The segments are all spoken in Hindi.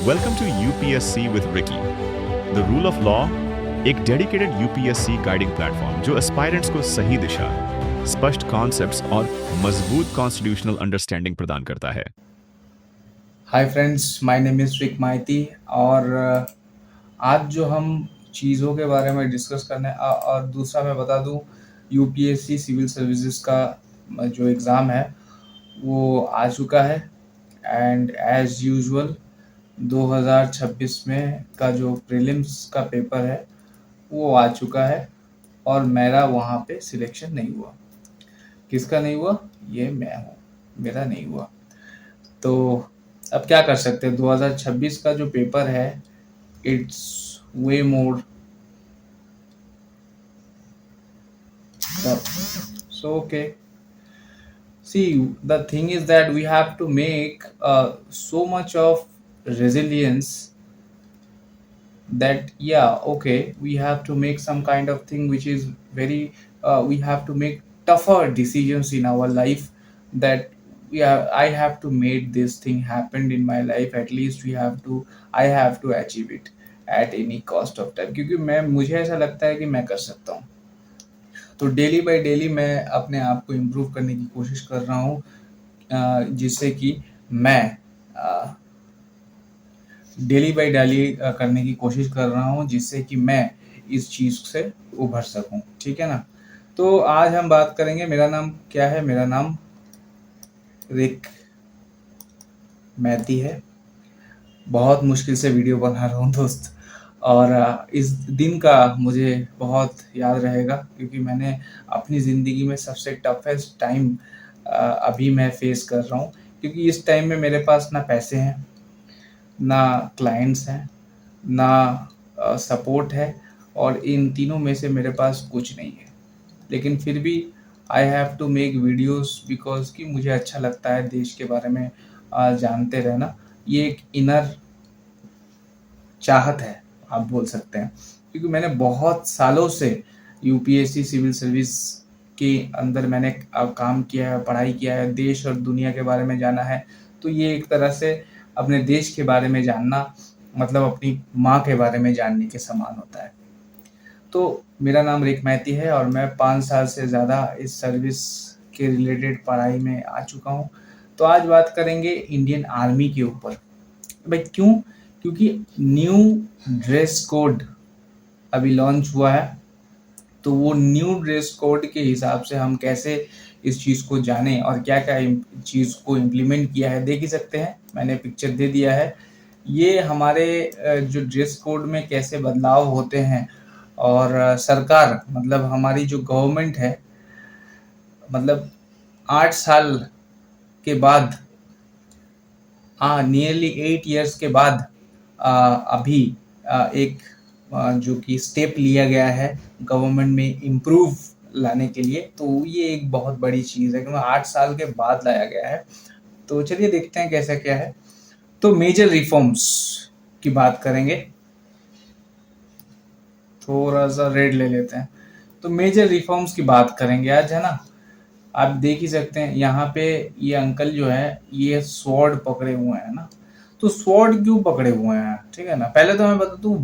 Welcome to UPSC with Ricky the rule of law, एक डेडिकेटेड यूपीएससी गाइडिंग प्लेटफॉर्म जो एस्पायरेंट्स को सही दिशा, स्पष्ट कॉन्सेप्ट्स और मजबूत कॉन्स्टिट्यूशनल अंडरस्टैंडिंग प्रदान करता है। Hi friends, my name is Rik Maity और आज जो हम चीज़ों के बारे में डिस्कस करने और दूसरा मैं बता दूं, यूपीएससी सिविल सर्विसेज का जो एग्ज़ाम है वो आ चुका है एंड एज़ यूजुअल 2026 में का जो प्रीलिम्स का पेपर है वो आ चुका है और मेरा वहाँ पे सिलेक्शन नहीं हुआ। किसका नहीं हुआ? ये मैं हूँ, मेरा नहीं हुआ। तो अब क्या कर सकते हैं? 2026 का जो पेपर है it's way more tough. So okay. See, the thing is that we have to make so much of resilience that we have to make some kind of thing which is very we have to make tougher decisions in our life that I have to make this thing happen in my life. At least I have to achieve it at any cost of time, क्योंकि मैं मुझे ऐसा लगता है कि मैं कर सकता हूँ। तो डेली बाय डेली मैं अपने आप को इम्प्रूव करने की कोशिश कर रहा हूँ, जिससे कि मैं डेली बाय डेली करने की कोशिश कर रहा हूँ, जिससे कि मैं इस चीज़ से उभर सकूँ। ठीक है ना? तो आज हम बात करेंगे, मेरा नाम क्या है? मेरा नाम रिक मैती है। बहुत मुश्किल से वीडियो बना रहा हूँ दोस्त, और इस दिन का मुझे बहुत याद रहेगा, क्योंकि मैंने अपनी ज़िंदगी में सबसे टफेस्ट टाइम अभी मैं फेस कर रहा हूँ, क्योंकि इस टाइम में मेरे पास ना पैसे हैं, ना क्लाइंट्स हैं, ना सपोर्ट है, और इन तीनों में से मेरे पास कुछ नहीं है। लेकिन फिर भी I have to make videos because कि मुझे अच्छा लगता है देश के बारे में जानते रहना। ये एक इनर चाहत है, आप बोल सकते हैं, क्योंकि मैंने बहुत सालों से यूपीएससी सिविल सर्विस के अंदर मैंने काम किया है, पढ़ाई किया है, देश और दुनिया के बारे में जाना है। तो ये एक तरह से अपने देश के बारे में जानना मतलब अपनी माँ के बारे में जानने के समान होता है। तो मेरा नाम रिक मैती है और मैं 5 साल से ज़्यादा इस सर्विस के रिलेटेड पढ़ाई में आ चुका हूँ। तो आज बात करेंगे इंडियन आर्मी के ऊपर। भाई क्यों? क्योंकि न्यू ड्रेस कोड अभी लॉन्च हुआ है, तो वो न्यू ड्रेस कोड के हिसाब से हम कैसे इस चीज़ को जानें और क्या क्या चीज़ को इम्प्लीमेंट किया है, देख ही सकते हैं, मैंने पिक्चर दे दिया है। ये हमारे जो ड्रेस कोड में कैसे बदलाव होते हैं, और सरकार मतलब हमारी जो गवर्नमेंट है, मतलब 8 साल के बाद, नियरली 8 इयर्स के बाद अभी एक जो कि स्टेप लिया गया है गवर्नमेंट में इम्प्रूव लाने के लिए। तो ये एक बहुत बड़ी चीज़ है, क्योंकि 8 साल के बाद लाया गया है। तो चलिए देखते हैं कैसा क्या है। तो मेजर रिफॉर्म्स की बात करेंगे, थोड़ा सा रेड ले लेते हैं। तो मेजर रिफॉर्म्स की बात करेंगे आज, है ना? आप देख ही सकते हैं यहाँ पे ये अंकल जो है ये स्वॉर्ड पकड़े हुए हैं ना। तो स्वॉर्ड क्यों पकड़े हुए हैं? ठीक है ना, पहले तो मैं बता दूं,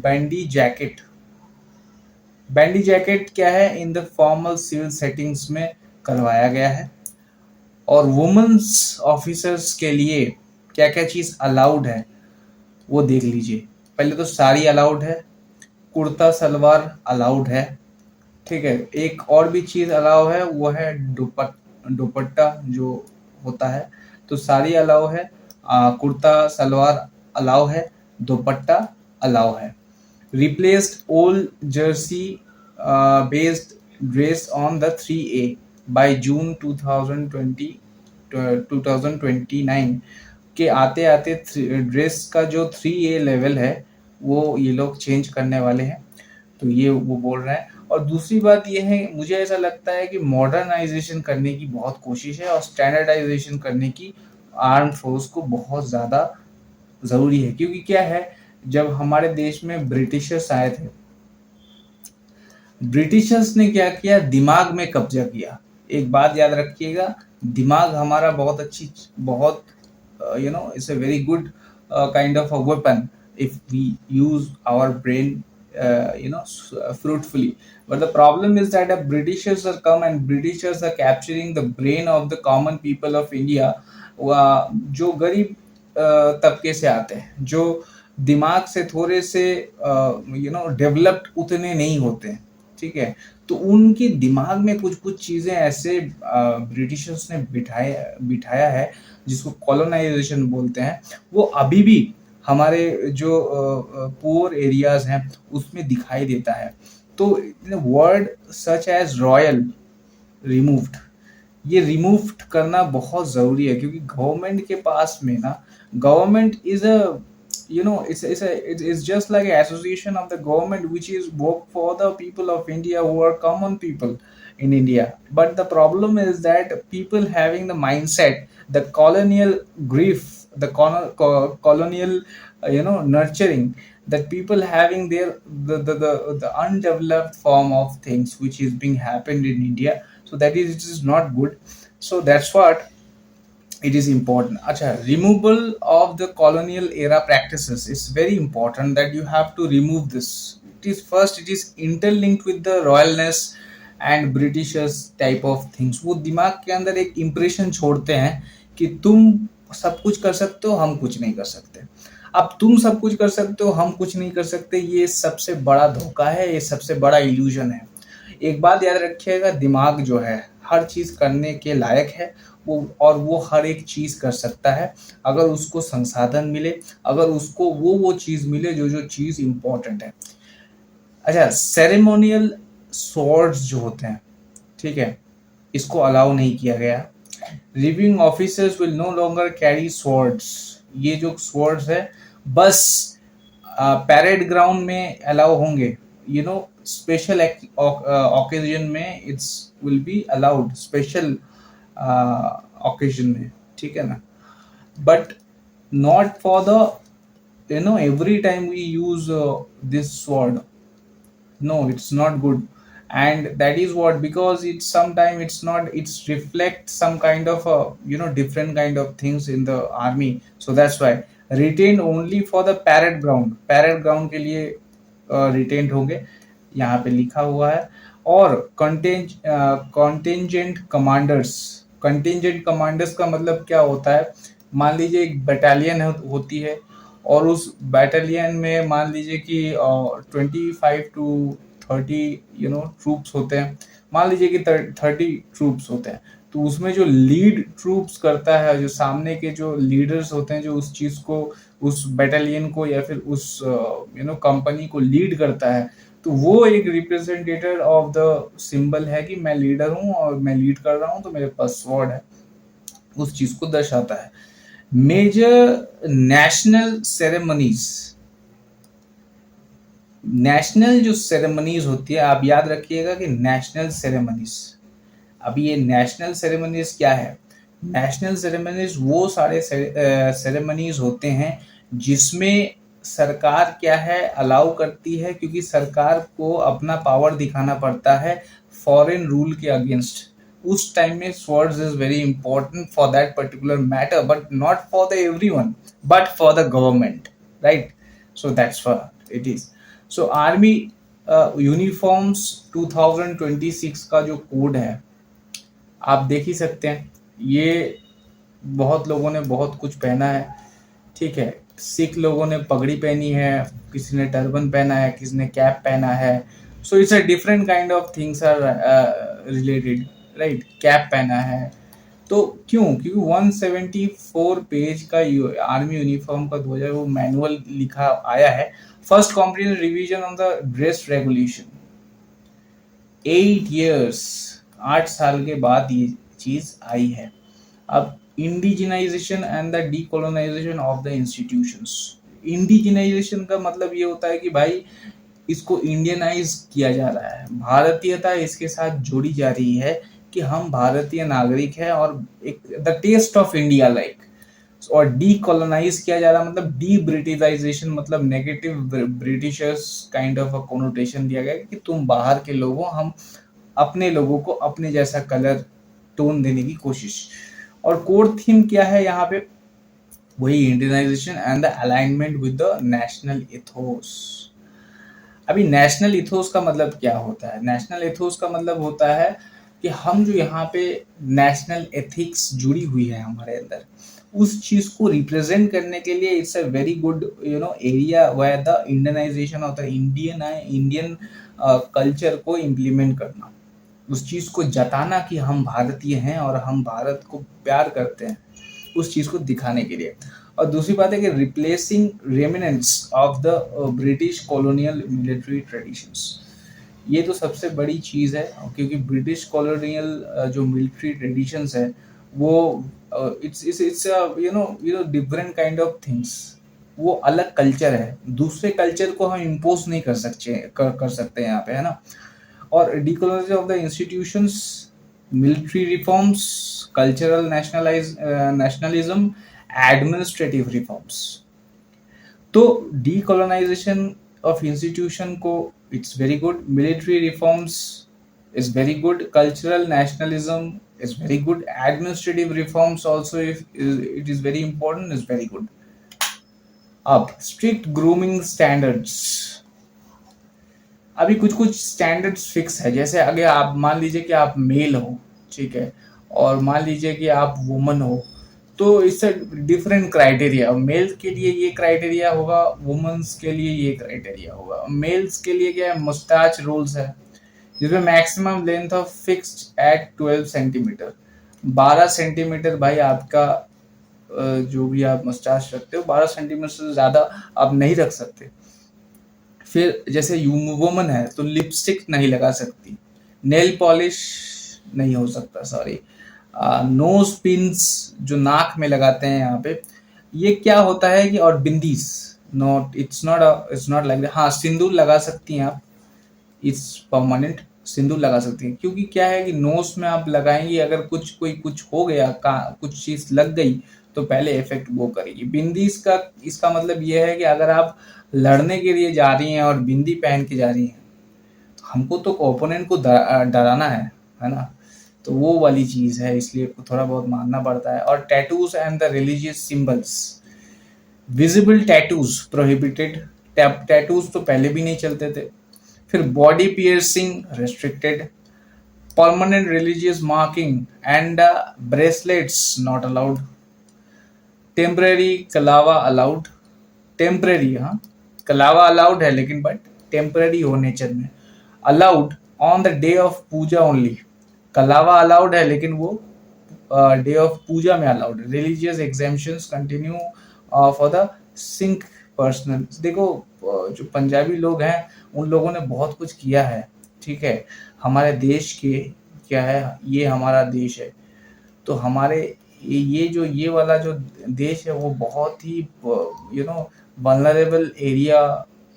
बैंडी जैकेट। बैंडी जैकेट क्या है? In the formal civil settings में करवाया गया है। और वुमेन्स ऑफिसर्स के लिए क्या क्या चीज़ अलाउड है वो देख लीजिए। पहले तो साड़ी अलाउड है, कुर्ता सलवार अलाउड है, ठीक है। एक और भी चीज़ अलाउ है, वो है दुपट्टा जो होता है। तो साड़ी अलाउ है, कुर्ता सलवार अलाउ है, दुपट्टा अलाउ है। Replaced old Jersey based dress on the 3A by June 2029 के आते आते ड्रेस का जो 3A लेवल है वो ये लोग चेंज करने वाले हैं। तो ये वो बोल रहे हैं। और दूसरी बात ये है, मुझे ऐसा लगता है कि मॉडर्नाइजेशन करने की बहुत कोशिश है और स्टैंडर्डाइजेशन करने की आर्म फोर्स को बहुत ज़्यादा ज़रूरी है। क्योंकि क्या है, जब हमारे देश में ब्रिटिशर्स आए थे, ब्रिटिशर्स ने क्या किया? दिमाग में कब्जा किया। एक बात याद रखिएगा, दिमाग हमारा बहुत अच्छी, बहुत it's a very good kind of a weapon if we use our brain fruitfully. But the problem is that the Britishers are come and Britishers are capturing the brain of the common people of India, जो गरीब तबके से आते हैं, जो दिमाग से थोड़े से डेवलप्ड उतने नहीं होते हैं, ठीक है। तो उनके दिमाग में कुछ कुछ चीजें ऐसे ब्रिटिशर्स ने बिठाया बिठाया है, जिसको कॉलोनाइजेशन बोलते हैं, वो अभी भी हमारे जो पुअर एरियाज हैं उसमें दिखाई देता है। तो word such as royal removed, ये रिमूव्ड करना बहुत ज़रूरी है, क्योंकि गवर्नमेंट के पास में ना, government is a it's just like an association of the government which is work for the people of India, who are common people in India. But the problem is that people having the mindset, the colonial grief, the colonial nurturing, that people having their the undeveloped form of things which is being happened in India, so that is, it is not good. So that's what it is important. Acha, removal of the colonial era practices is very important, that you have to remove this. It is first, it is interlinked with the royalness and Britishers type of things. वो दिमाग के अंदर एक impression छोड़ते हैं कि तुम सब कुछ कर सकते हो, हम कुछ नहीं कर सकते। अब तुम सब कुछ कर सकते हो, हम कुछ नहीं कर सकते, ये सबसे बड़ा धोखा है, ये सबसे बड़ा इल्यूजन है। एक बात याद रखिएगा, दिमाग जो है हर चीज करने के लायक है, वो हर एक चीज कर सकता है, अगर उसको संसाधन मिले, अगर उसको वो चीज मिले जो जो चीज इंपॉर्टेंट है। अच्छा, सेरेमोनियल स्वॉर्ड्स जो होते हैं, ठीक है, इसको अलाउ नहीं किया गया। Reviewing officers will no longer carry swords. ये जो स्वॉर्ड्स है बस पैरेड ग्राउंड में अलाउ होंगे, स्पेशल ओकेजन में it's will be allowed, special occasion में, ठीक है ना। But not for the every time we use this sword, no, it's not good. And that is what, because it's sometime it's reflect some kind of different kind of things in the army. So that's why retained only for the parade ground के लिए retained होंगे, यहाँ पे लिखा हुआ है। और contingent commanders का मतलब क्या होता है, मान लीजिए एक बटालियन होती है, और उस बैटालियन में मान लीजिए कि 25 to 30 ट्रूप्स होते हैं, मान लीजिए कि 30 ट्रूप्स होते हैं, तो उसमें जो लीड ट्रूप्स करता है, जो सामने के जो लीडर्स होते हैं, जो उस चीज को, उस बैटालियन को या फिर उस कंपनी को लीड करता है, तो वो एक रिप्रेजेंटेटिव ऑफ द सिंबल है कि मैं लीडर हूँ और मैं लीड कर रहा हूँ, तो मेरे पास स्वॉर्ड है, उस चीज को दर्शाता है। मेजर नेशनल सेरेमनीज, नेशनल जो सेरेमनीज होती है, आप याद रखिएगा कि नेशनल सेरेमनीज, अभी ये नेशनल सेरेमनीज क्या है, नेशनल सेरेमनीज वो सारे सेरेमनीज होते हैं जिसमें सरकार क्या है अलाउ करती है, क्योंकि सरकार को अपना पावर दिखाना पड़ता है फॉरेन रूल के अगेंस्ट। उस टाइम में swords is very important for that particular matter, but not for the everyone, but for the government, right? So that's what it is. So army uniforms 2026 का जो कोड है, आप देख ही सकते हैं, ये बहुत लोगों ने बहुत कुछ पहना है, ठीक है। सिख लोगों ने पगड़ी पहनी है, किसी ने टर्बन पहना है, किसी ने कैप पहना है। So it's a different kind of things are related, right. Cap पहना है, तो क्यों? क्योंकि 174 पेज का आर्मी यूनिफॉर्म का 2000 वो मैनुअल लिखा आया है। First comprehensive revision on the dress regulation, 8 years, 8 साल के बाद ये चीज आई है। अब indigenisation and the decolonisation of the institutions. Indigenisation का मतलब ये होता है कि भाई इसको इंडियनाइज किया जा रहा है, भारतीयता इसके साथ जोड़ी जा रही है कि हम भारतीय नागरिक हैं और एक the test of India like. और डीकोलोनाइज किया जा रहा है मतलब डी ब्रिटिशाइजेशन, मतलब negative Britishers kind of a connotation दिया गया कि तुम बाहर के लोगों, हम अपने लोगों को अपने जैसा कलर टोन देने की कोशिश। और कोर थीम क्या है यहाँ पे, वही Indianisation and the alignment with the national ethos. अभी नेशनल इथोस का मतलब क्या होता है? नेशनल इथोस का मतलब होता है कि हम जो यहाँ पे नेशनल एथिक्स जुड़ी हुई है हमारे अंदर, उस चीज को रिप्रेजेंट करने के लिए it's a very good area where the Indianization of the Indian culture को इम्प्लीमेंट करना, उस चीज को जताना कि हम भारतीय हैं और हम भारत को प्यार करते हैं, उस चीज को दिखाने के लिए। और दूसरी बात है कि replacing remnants of the British colonial military traditions, ये तो सबसे बड़ी चीज़ है, क्योंकि ब्रिटिश कॉलोनियल जो मिलिट्री ट्रेडिशंस है वो it's different kind of things, वो अलग कल्चर है, दूसरे कल्चर को हम इम्पोज नहीं कर सकते यहाँ पे, है ना। और decolonisation of the institutions, military reforms, cultural nationalism, administrative reforms. तो डीकोलोनाइजेशन ऑफ इंस्टीट्यूशन को it's very good, military reforms is very good, cultural nationalism is very good, administrative reforms also it is very important, is very good. अब स्ट्रिक्ट ग्रूमिंग स्टैंडर्ड्स, अभी कुछ कुछ स्टैंडर्ड्स फिक्स है, जैसे अगर आप मान लीजिए कि आप मेल हो, ठीक है, और मान लीजिए कि आप वुमन हो, तो इससे डिफरेंट क्राइटेरिया, मेल्स के लिए ये क्राइटेरिया होगा, वुमेन्स के लिए ये क्राइटेरिया होगा। मेल्स के लिए क्या है, मुस्ताच रूल्स है, जिसमें maximum length of fixed at 12 centimetre, 12 centimetre भाई आपका जो भी आप मुस्ताच रखते हो 12 सेंटीमीटर से ज़्यादा आप नहीं रख सकते। फिर जैसे वुमन है तो लिपस्टिक नहीं लगा सकती, नेल पॉलिश नहीं हो सकता, सॉरी, नोज पिन्स जो नाक में लगाते हैं यहाँ पे, ये क्या होता है कि, और बिंदीस, नॉट इट्स नॉट लाइक, हाँ सिंदूर लगा सकती हैं आप, इट्स परमानेंट, सिंदूर लगा सकती हैं, क्योंकि क्या है कि नोज में आप लगाएंगे, अगर कुछ हो गया कुछ चीज लग गई तो पहले इफेक्ट वो करेगी। बिंदी इसका मतलब ये है कि अगर आप लड़ने के लिए जा रही हैं और बिंदी पहन के जा रही हैं, तो हमको तो ओपोनेंट को डराना है ना, तो वो वाली चीज है, इसलिए थोड़ा बहुत मानना पड़ता है। और tattoos and the religious symbols, visible tattoos prohibited, tattoos तो पहले भी नहीं चलते थे। फिर body piercing restricted, permanent religious marking and bracelets not allowed, temporary kalava allowed, temporary, हाँ कलावा अलाउड है लेकिन बट टेम्पररी हो नेचर में, allowed on the day of puja only, कलावा अलाउड है लेकिन वो डे ऑफ पूजा में अलाउड है। Religious exemptions continue for the Sikh personal, देखो जो पंजाबी लोग हैं उन लोगों ने बहुत कुछ किया है, ठीक है, हमारे देश के, क्या है, ये हमारा देश है, तो हमारे ये वाला जो देश है वो बहुत ही vulnerable area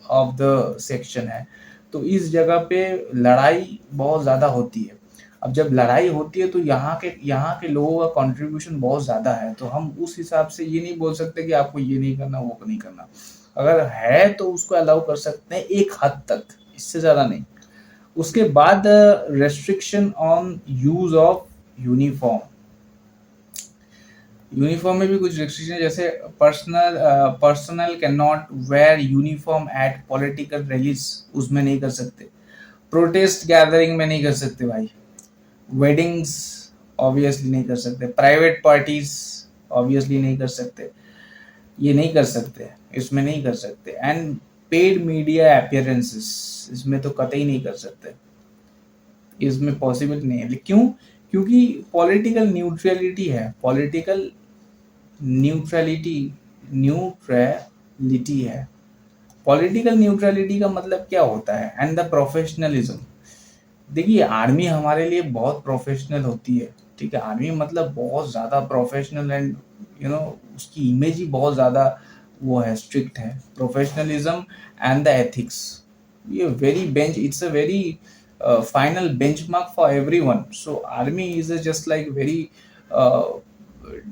of the section है, तो इस जगह पे लड़ाई बहुत ज़्यादा होती है। अब जब लड़ाई होती है तो यहाँ के लोगों का कंट्रीब्यूशन बहुत ज़्यादा है, तो हम उस हिसाब से ये नहीं बोल सकते कि आपको ये नहीं करना वो नहीं करना, अगर है तो उसको अलाउ कर सकते हैं एक हद तक, इससे ज़्यादा नहीं। उसके बाद restriction on use of uniform, uniform में भी कुछ रिस्ट्रिक्शन, जैसे personal can not where uniform eight political rallies, उसमें नहीं कर सकते, प्रोटेस्ट गैदरिंग में नहीं कर सकते भाई, वेडिंग्स ऑब्वियसली नहीं कर सकते, प्राइवेट पार्टीज ऑब्वियसली नहीं कर सकते, ये नहीं कर सकते, इसमें नहीं कर सकते, एंड पेड मीडिया अपीयरेंसेस, इसमें तो कतई नहीं कर सकते, इसमें पॉसिबल नहीं है। क्यों? क्योंकि पॉलिटिकल न्यूट्रलिटी है, पॉलिटिकल न्यूट्रलिटी है। पॉलिटिकल न्यूट्रलिटी का मतलब क्या होता है? एंड द प्रोफेशनलिज्म, देखिए आर्मी हमारे लिए बहुत प्रोफेशनल होती है, ठीक है, आर्मी मतलब बहुत ज़्यादा प्रोफेशनल एंड उसकी इमेज ही बहुत ज़्यादा वो है, स्ट्रिक्ट है, प्रोफेशनलिज्म एंड द एथिक्स, ये very bench, it's a very final benchmark for everyone, so army is just like very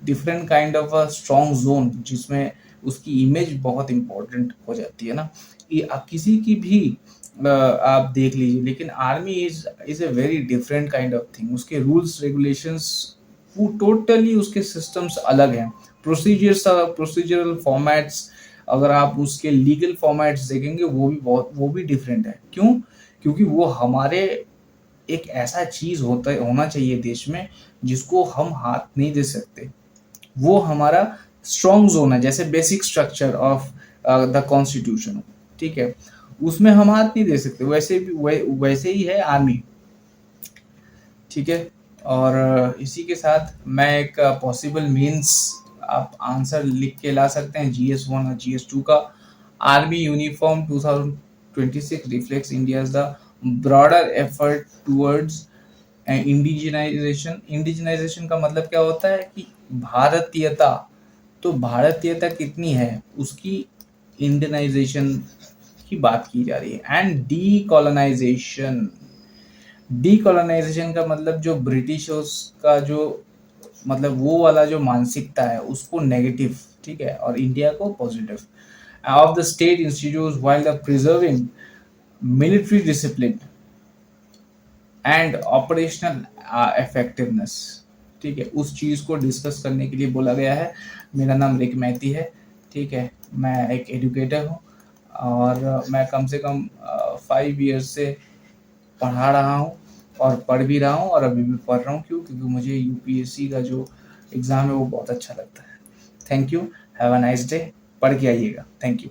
different kind of a strong zone, जिसमें उसकी इमेज बहुत इंपॉर्टेंट हो जाती है ना, कि आप किसी की भी आप देख लीजिए, लेकिन army is a very different kind of thing, उसके रूल्स रेगुलेशंस वो टोटली उसके सिस्टम्स अलग हैं। प्रोसीजरल फॉर्मेट्स, अगर आप उसके लीगल फॉर्मेट्स देखेंगे वो भी डिफरेंट है। क्यों? क्योंकि वो हमारे एक ऐसा चीज़ होना चाहिए देश में जिसको हम हाथ नहीं दे सकते। वो हमारा स्ट्रॉन्ग ज़ोन है, जैसे basic structure of the constitution, ठीक है? उसमें हम हाथ नहीं दे सकते। वैसे ही है आर्मी, ठीक है? और इसी के साथ मैं एक पॉसिबल मीन्स आप आंसर लिख के ला सकते हैं GS1 और GS2 का। Army uniform 2026 reflects India's the broader effort towards indigenisation. Indigenisation का मतलब क्या होता है कि भारतीयता, तो भारतीयता कितनी है उसकी इंडियनाइजेशन की बात की जा रही है। एंड डीकोलोनाइजेशन, डीकोलोनाइजेशन का मतलब जो ब्रिटिशर्स का जो मतलब वो वाला जो मानसिकता है उसको नेगेटिव, ठीक है, और इंडिया को positive of the state institute while the preserving military discipline and operational effectiveness, ठीक है, उस चीज़ को डिस्कस करने के लिए बोला गया है। मेरा नाम रिक मैती है, ठीक है, मैं एक एजुकेटर हूँ और मैं कम से कम 5 ईयर्स से पढ़ा रहा हूँ और पढ़ भी रहा हूँ और अभी भी पढ़ रहा हूँ। क्यों? क्योंकि मुझे यूपीएससी का जो एग्ज़ाम है वो बहुत अच्छा लगता है। Thank you, have a nice day. पढ़ के आइएगा। Thank you.